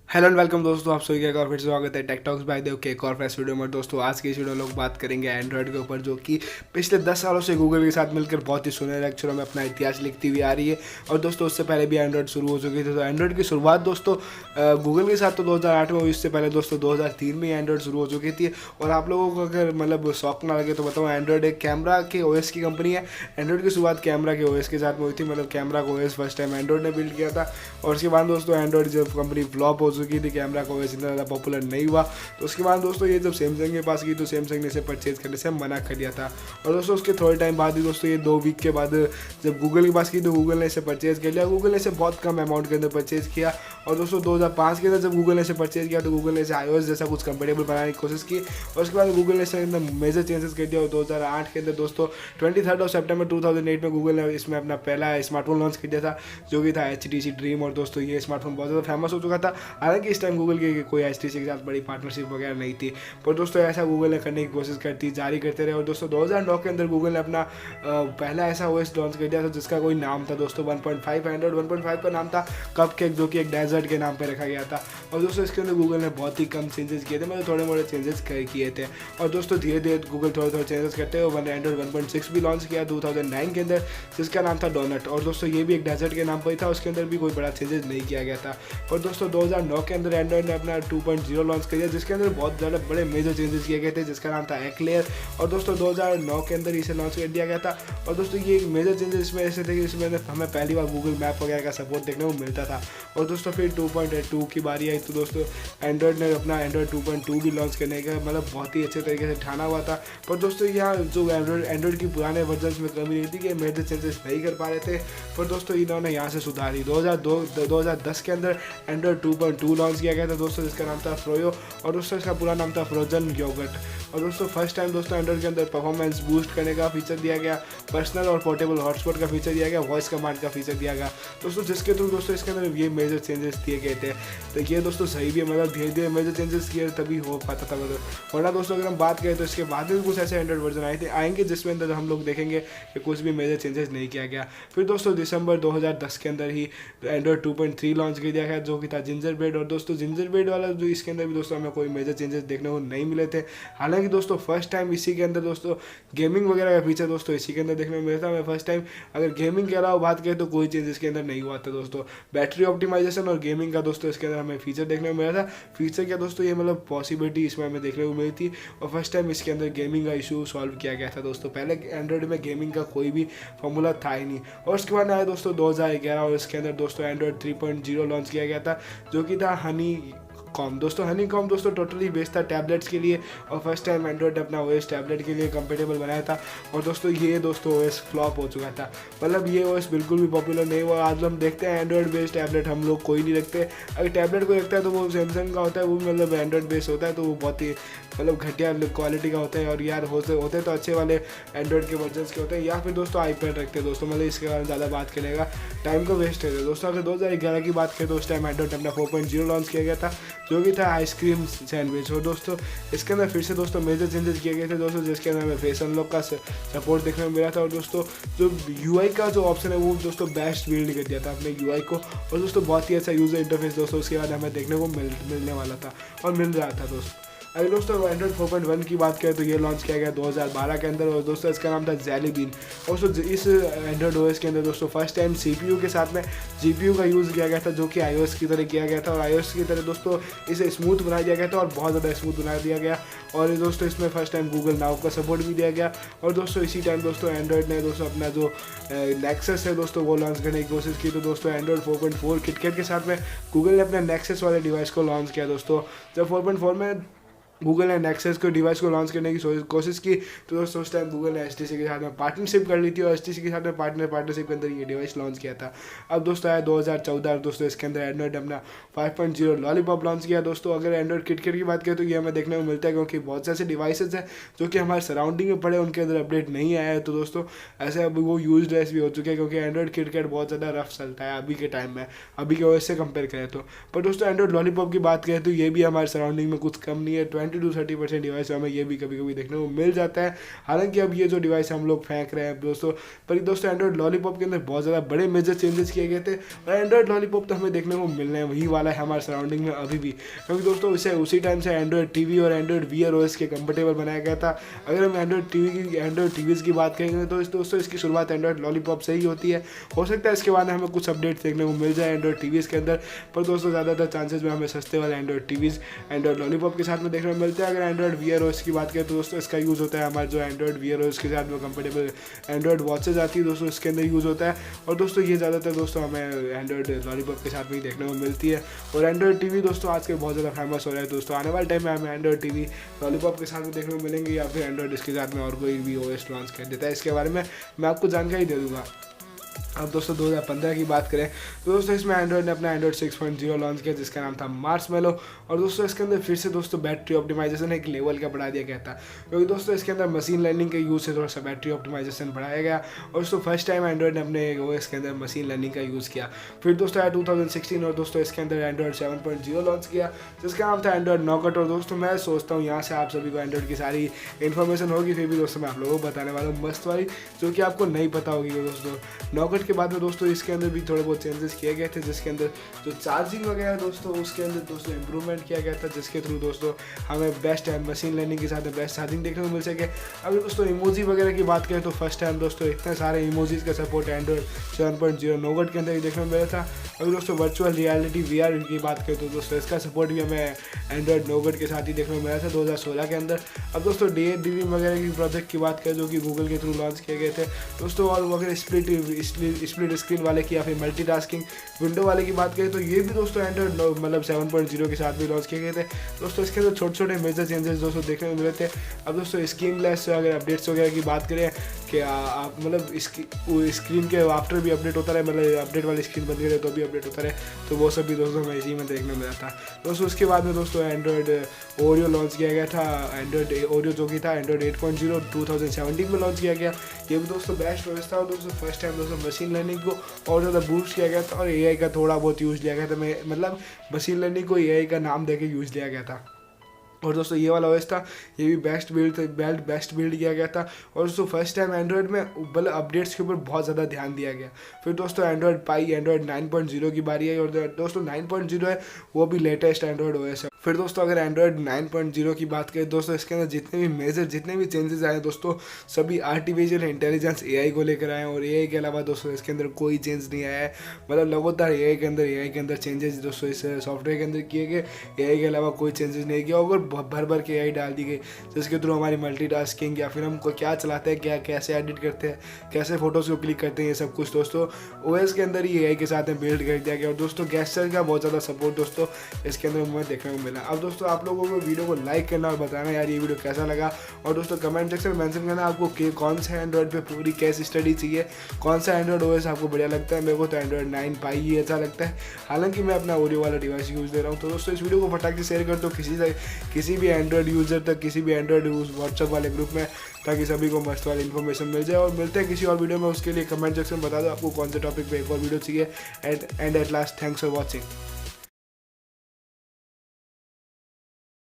Hello and welcome दोस्तों, आप सभी का एक और फिर से स्वागत है टेक टॉक्स बाय देव के एक और फ्रेश वीडियो में। दोस्तों आज की इस वीडियो में लोग बात करेंगे एंड्रॉयड के ऊपर, जो कि पिछले 10 सालों से गूगल के साथ मिलकर बहुत ही सुनहरे अक्षरों में अपना इतिहास लिखती हुई आ रही है। और दोस्तों उससे पहले भी एंड्रॉयड शुरू हो चुकी थी। तो एंड्रॉयड की शुरुआत दोस्तों गूगल के साथ तो 2008 में हुई, इससे पहले दोस्तों 2003 में एंड्रॉयड शुरू हो चुकी थी। और आप लोगों को अगर मतलब शौक ना लगे तो बताऊँ, एंड्रॉयड एक कैमरा के ओएस की कंपनी है। एंड्रॉयड की शुरुआत कैमरा के ओएस के साथ में हुई थी, मतलब कैमरा का ओएस फर्स्ट टाइम एंड्रॉयड ने बिल्ड किया था। और उसके बाद दोस्तों एंड्रॉयड जब कंपनी फ्लॉप हो चुकी थी, कैमरा का ओएस इतना ज़्यादा पॉपुलर नहीं हुआ, तो उसके बाद दोस्तों ये जब सैमसंग के पास गई तो सैमसंग ने इसे परचेज करने से मना कर दिया था। और दोस्तों उसके थोड़े टाइम बाद ही दोस्तों ये 2 वीक के बाद जब गूगल के पास गई तो गूगल ने इसे परचेज कर लिया। गूगल ने इसे बहुत कम अमाउंट के अंदर परचेज किया। और दोस्तों 2005 के अंदर जब गूगल ने इसे परचेज किया तो गूगल ने इसे iOS जैसा कुछ कंपेटेबल बनाने की कोशिश की। और उसके बाद गूगल ने इसके अंदर मेजर चेंजेस कर दिया। और 2008 के अंदर दोस्तों 23 सितंबर 2008 में गूगल ने इसमें अपना पहला स्मार्टफोन लॉन्च कर दिया था, जो कि था HTC ड्रीम। और दोस्तों ये स्मार्टफोन बहुत ज़्यादा फेमस हो चुका था। हालांकि इस टाइम गूगल की कोई HTC के साथ बड़ी पार्टनरशिप वगैरह नहीं थी, पर दोस्तों ऐसा गूगल ने करने की कोशिश करती जारी करते रहे। और दोस्तों 2009 के अंदर गूगल ने अपना पहला ऐसा ओएस लॉन्च कर दिया था जिसका कोई नाम था दोस्तों 1.5 एंड्रॉइड 1.5 का नाम था कपकेक, जो कि एक डेजर्ट के नाम पर रखा गया था। और दोस्तों इसके अंदर गूगल ने बहुत ही कम चेंजेस किए थे, मतलब थोड़े मोड़े चेंजेस किए थे। और दोस्तों धीरे धीरे गूगल थोड़े थोड़े चेंजेस करते हुए एंड्रॉइड 1.6 भी लॉन्च किया 2009 के अंदर, जिसका नाम था डोनट। और दोस्तों ये भी एक डेजर्ट के नाम पर ही था, उसके अंदर भी कोई बड़ा चेंजेस नहीं किया गया था। और दोस्तों 2009 के अंदर एंड्रॉइड ने अपना 2.0 लॉन्च किया, जिसके अंदर बहुत ज़्यादा बड़े मेजर चेंजेस किए गए थे, जिसका नाम था एक्लेयर। और दोस्तों 2009 के अंदर इसे लॉन्च कर दिया गया था। और दोस्तों ये मेजर चेंजेस इसमें ऐसे थे कि इसमें हमें पहली बार गूगल मैप वगैरह का सपोर्ट देखने को मिलता था। और दोस्तों फिर 2.2 की बारी आई तो दोस्तों एंड्रॉइड ने अपना एंड्रॉइड 2.2 भी लॉन्च करने का मतलब बहुत ही अच्छे तरीके से ठाना हुआ था। पर दोस्तों यहाँ जो एंड्रॉइड की पुराने वर्जन में कमी रही थी कि मेजर चेंजेस नहीं कर पा रहे थे, पर दोस्तों इन्होंने यहाँ से सुधारी। 2010 के अंदर एंड्रॉइड 2.2 लॉन्च किया गया था दोस्तों, जिसका नाम था फ्रोयो। और दोस्तों इसका पूरा नाम था फ्रोजन योगर्ट। और दोस्तों फर्स्ट टाइम दोस्तों एंड्रॉइड के अंदर परफॉर्मेंस बूस्ट करने का फीचर दिया गया, पर्सनल और पोर्टेबल हॉटस्पॉट का फीचर दिया गया, वॉइस कमांड का फीचर दिया गया दोस्तों, जिसके थ्रू दोस्तों इसके अंदर ये मेजर चेंजेस दिए गए थे। तो ये दोस्तों सही भी है, मतलब धीरे धीरे मेजर चेंजेस किए तभी हो पाता था। मतलब वरना दोस्तों अगर हम बात करें तो इसके बाद भी कुछ ऐसे एंड्रॉइड वर्जन आएंगे जिसमें अंदर हम लोग देखेंगे कि कुछ भी मेजर चेंजेस नहीं किया गया। फिर दोस्तों दिसंबर 2010 के अंदर ही एंड्रॉइड 2.3 लॉन्च कर दिया गया, जो कि था जिंजर ब्रेड। और दोस्तों जिंजर ब्रेड वाला जो इसके अंदर भी दोस्तों हमें कोई मेजर चेंजेस देखने को नहीं मिले थे। हालांकि दोस्तों फर्स्ट टाइम इसी के अंदर दोस्तों गेमिंग वगैरह का फीचर दोस्तों इसी के अंदर देखने को मिला था हमें फर्स्ट टाइम। अगर गेमिंग के अलावा बात करें तो कोई चेंज इसके अंदर नहीं हुआ था दोस्तों। बैटरी ऑप्टिमाइजेशन और गेमिंग का दोस्तों इसके अंदर हमें फीचर देखने को मिला था। फीचर क्या दोस्तों, ये मतलब पॉसिबिलिटी इसमें हमें देखने को मिली थी। और फर्स्ट टाइम इसके अंदर गेमिंग का इशू सॉल्व किया गया था दोस्तों। पहले एंड्रॉइड में गेमिंग का कोई भी फॉर्मूला था ही नहीं। और उसके बाद आया दोस्तों 2011 और इसके अंदर दोस्तों एंड्रॉइड 3.0 लॉन्च किया गया था, जो कि था हनी कॉम दोस्तों। हनी कॉम दोस्तों टोटली बेस्ड था टैबलेट्स के लिए, और फर्स्ट टाइम एंड्रॉइड अपना ओएस टैबलेट के लिए कंपेटेबल बनाया था। और दोस्तों ये दोस्तों ओएस फ्लॉप हो चुका था, मतलब ये ओएस बिल्कुल भी पॉपुलर नहीं हुआ। आज हम देखते हैं एंड्रॉइड बेस्ड टैबलेट हम लोग कोई नहीं रखते। अगर टैबलेट कोई रखता है तो वो सैमसंग का होता है, वो मतलब एंड्रॉइड बेस्ड होता है, तो वो बहुत ही मतलब घटिया क्वालिटी का होता है। और यार होते तो अच्छे वाले एंड्रॉइड के वर्जन के होते हैं, या फिर दोस्तों आईपैड रखते हैं दोस्तों। मतलब इसके बारे में ज़्यादा बात करेगा टाइम को वेस्ट है दोस्तों। अगर 2011 की बात करें तो उस टाइम एंड्रॉइड अपना 4.0 लॉन्च किया गया था, जो कि था आइसक्रीम सैंडविच। और दोस्तों इसके अंदर फिर से दोस्तों मेजर चेंजेस किए गए थे दोस्तों, जिसके अंदर हमें फेस अनलॉक का सपोर्ट देखने को मिला था। और दोस्तों जो यूआई का जो ऑप्शन है वो दोस्तों बेस्ट बिल्ड कर दिया था अपने यूआई को। और दोस्तों बहुत ही अच्छा यूजर इंटरफेस दोस्तों उसके बाद हमें देखने को मिलने वाला था और मिल रहा था दोस्तों। अगर दोस्तों एंड्रॉइड 4.1 की बात करें तो ये लॉन्च किया गया 2012 के अंदर, और दोस्तों इसका नाम था जेली बीन। और दोस्तों इस एंड्रॉइड ओएस के अंदर दोस्तों फर्स्ट टाइम सीपीयू के साथ में जीपीयू का यूज़ किया गया था, जो कि आईओएस की तरह किया गया था। और आईओएस की तरह दोस्तों इसे स्मूथ बना दिया गया था और बहुत ज़्यादा स्मूथ बना दिया गया। और दोस्तों इसमें फर्स्ट टाइम गूगल नाउ का सपोर्ट भी दिया गया। और दोस्तों इसी टाइम दोस्तों एंड्रॉइड ने दोस्तों अपना जो नेक्सस है दोस्तों वो लॉन्च करने की कोशिश की। तो दोस्तों एंड्रॉइड 4.4 किटकैट के साथ में गूगल ने अपने नेक्सस वाले डिवाइस को लॉन्च किया दोस्तों। जब 4.4 में गूगल ने नेक्सस को डिवाइस को लॉन्च करने की कोशिश की तो दोस्तों उस टाइम गूगल ने HTC के साथ में पार्टनरशिप कर ली थी, और HTC के साथ में पार्टनरशिप के अंदर ये डिवाइस लॉन्च किया था। अब दोस्तों आया 2014 दोस्तों, इसके अंदर एंड्रॉइड अपना 5.0 लॉलीपॉप लॉन्च किया दोस्तों। अगर एंड्रॉइड किटकिट की बात करें तो ये हमें देखने को मिलता है, क्योंकि बहुत से ऐसे डिवाइसेज हैं जो कि हमारे सराउंडिंग में पड़े उनके अंदर अपडेट नहीं आया है। तो दोस्तों ऐसे अब वो यूज ड्रेस भी हो चुके हैं, क्योंकि एंड्रॉइड किटकिट बहुत ज़्यादा रफ चलता है अभी के टाइम में, अभी के OS से कंपेयर करें तो। पर दोस्तों एंड्रॉइड लॉलीपॉप की बात करें तो ये भी हमारे सराउंडिंग में कुछ कम नहीं है। 20 to 30% डिवाइस हमें ये भी कभी कभी देखने को मिल जाता है। हालांकि अब ये जो डिवाइस हम लोग फेंक रहे हैं दोस्तों, पर दोस्तों एंड्रॉइड लॉलीपॉप के अंदर बहुत ज़्यादा बड़े मेजर चेंजेस किए गए थे, और एंड्रॉइड लॉलीपॉप तो हमें देखने को मिलने वही वाला है हमारे सराउंडिंग में अभी भी, क्योंकि दोस्तों इसे उसी टाइम से एंड्रॉइड टीवी और एंड्रॉइड वीआर ओएस के कंपेटेबल बनाया गया था। अगर हम एंड्रॉइड टीवीज़ की बात करेंगे तो दोस्तों इसकी शुरुआत एंड्रॉइड लॉलीपॉप से ही होती है। हो सकता है इसके बाद हमें कुछ अपडेट्स देखने को मिल जाए एंड्रॉइड टीवीज़ के अंदर, पर दोस्तों ज़्यादातर चांसेस में हमें सस्ते वाले एंड्रॉइड टीवीज़ एंड्रॉइड लॉलीपॉप के साथ में देखने को मिलते हैं। अगर एंड्रॉइड वीआर ओएस की बात करें तो दोस्तों इसका यूज़ होता है हमारे जो एंड्रॉइड वीआर ओएस के साथ में कंपेटेबल एंड्रॉइड वॉचेज आती है दोस्तों, इसके अंदर यूज़ होता है। और दोस्तों ये ज़्यादातर दोस्तों हमें एंड्रॉइड लॉलीपॉप के साथ में ही देखने को मिलती है। और एंड्रॉइड टीवी दोस्तों आजकल बहुत ज़्यादा फेमस हो रहा है दोस्तों, आने वाले टाइम में हमें एंड्रॉइड टीवी लॉलीपॉप के साथ में देखने को मिलेंगे, या फिर एंड्रॉइड इसके साथ में और कोई भी ओएस लॉन्च कर देता है। इसके बारे में मैं आपको जानकारी दे दूँगा। अब दोस्तों 2015 की बात करें तो दोस्तों इसमें एंड्रॉइड ने अपना एंड्रॉइड 6.0 लॉन्च किया, जिसका नाम था मार्शमैलो। और दोस्तों इसके अंदर फिर से दोस्तों बैटरी ऑप्टिमाइजेशन एक लेवल का बढ़ा दिया गया था, क्योंकि दोस्तों इसके अंदर मशीन लर्निंग के यूज़ से थोड़ा सा बैटरी ऑप्टिमाइजेशन बढ़ाया गया। और दोस्तों फर्स्ट टाइम एंड्रॉइड ने अपने ओएस के अंदर मशीन लर्निंग का यूज़ किया। फिर दोस्तों आया 2016 और दोस्तों इसके अंदर एंड्रॉइड 7.0 लॉन्च किया, जिसका नाम था एंड्रॉइड नॉकआउट। और दोस्तों मैं सोचता हूँ यहाँ से आप सभी को एंड्रॉइड की सारी इन्फॉर्मेशन होगी, फिर भी दोस्तों मैं आप लोगों को बताने वाला हूँ मस्त वाली, जो कि आपको नहीं पता होगी दोस्तों। नॉकआउट के बाद में दोस्तों इसके अंदर भी थोड़े बहुत चेंजेस किए गए थे, जिसके अंदर जो चार्जिंग वगैरह दोस्तों उसके अंदर दोस्तों इंप्रूवमेंट किया गया था, जिसके थ्रू दोस्तों हमें बेस्ट मशीन लर्निंग के साथ बेस्ट चार्जिंग देखने को मिल सके। अगर दोस्तों इमोजी वगैरह की बात करें तो फर्स्ट टाइम दोस्तों इतने सारे इमोजीज का सपोर्ट एंड्रॉइड 7.0 नॉकआउट के अंदर ही देखने को मिला था। अगर दोस्तों वर्चुअल रियलिटी वीआर की बात करें तो दोस्तों इसका सपोर्ट भी हमें एंड्रॉइड नॉकआउट के साथ ही देखने को मिला था 2016 के अंदर। अब दोस्तों DA वगैरह की प्रोजेक्ट की बात करें जो कि गूगल के थ्रू लॉन्च किए गए थे दोस्तों, और अगर स्प्लिट स्क्रीन वाले की या फिर मल्टीटास्किंग विंडो वाले की बात करें तो ये भी दोस्तों एंड्रॉइड मतलब 7.0 के साथ भी लॉन्च किए गए थे दोस्तों। इसके अंदर छोटे छोटे मेजर चेंजेस दोस्तों देखने को मिले थे। अब दोस्तों स्क्रीनलेस अगर अपडेट्स वगैरह की बात करें कि आप मतलब स्क्रीन के आफ्टर भी अपडेट होता रहे, मतलब अपडेट वाली स्क्रीन बंद करें तो भी अपडेट होता रहे, तो वो सब भी दोस्तों हमें इसी में देखने को मिला था दोस्तों। उसके बाद में दोस्तों एंड्रॉइड ओरियो लॉन्च किया गया था, एंड्रॉइड ओरियो जो कि था एंड्रॉइड 8.0 2017 में लॉन्च किया गया। ये भी दोस्तों बेस्ट व्यवस्था और दोस्तों फर्स्ट टाइम दोस्तों मशीन लर्निंग को और ज़्यादा बूस्ट किया गया था, और AI का थोड़ा बहुत यूज़ लिया गया था। मतलब मशीन लर्निंग को AI का नाम देके यूज़ लिया गया था। और दोस्तों ये वाला ओएस था, ये भी बेस्ट बिल्ड किया गया था। और दोस्तों फर्स्ट टाइम एंड्रॉइड में मतलब अपडेट्स के ऊपर बहुत ज़्यादा ध्यान दिया गया। फिर दोस्तों एंड्रॉइड 9.0 की बारी आई, और दोस्तों 9.0 है वो भी लेटेस्ट एंड्रॉइड ओएस है। फिर दोस्तों अगर एंड्रॉइड 9.0 की बात करें दोस्तों, इसके अंदर जितने भी चेंजेस आए दोस्तों सभी आर्टिफिशियल इंटेलिजेंस AI को लेकर आए, और AI के अलावा दोस्तों इसके अंदर कोई चेंज नहीं आया है। मतलब लगातार AI के अंदर चेंजेस दोस्तों इस सॉफ्टवेयर के अंदर किए गए, AI के अलावा कोई चेंजेस नहीं किया। और भर के AI डाल दी गई, जिसके थ्रू हमारी मल्टीटास्किंग या फिर हम को क्या चलाते हैं, क्या कैसे एडिट करते हैं, कैसे फोटोज़ को क्लिक करते हैं, ये सब कुछ दोस्तों OS के अंदर ही AI के साथ में बिल्ड कर दिया गया। और दोस्तों गेस्चर का बहुत ज़्यादा सपोर्ट दोस्तों इसके अंदर हमें देखने को मिला। अब दोस्तों आप लोगों को वीडियो को लाइक करना और बताना यार ये वीडियो कैसा लगा, और दोस्तों कमेंट सेक्शन में मेंशन करना आपको कौन सा एंड्रॉइड पे पूरी केस स्टडी चाहिए, कौन सा एंड्रॉइड OS आपको बढ़िया लगता है। मेरे को तो एंड्रॉइड 9 पाई ही अच्छा लगता है, हालांकि मैं अपना ओरियो वाला डिवाइस यूज़ दे रहा हूँ। तो दोस्तों इस वीडियो को फटाक से शेयर कर दो किसी भी एंड्रॉइड यूज़र तक, किसी भी एंड्रॉइड व्हाट्सएप वाले ग्रुप में, ताकि सभी को मस्त वाली इन्फॉर्मेशन मिल जाए। और मिलते हैं किसी और वीडियो में, उसके लिए कमेंट सेक्शन में बता दो आपको कौन से टॉपिक पे एक और वीडियो चाहिए। And at last thanks for watching.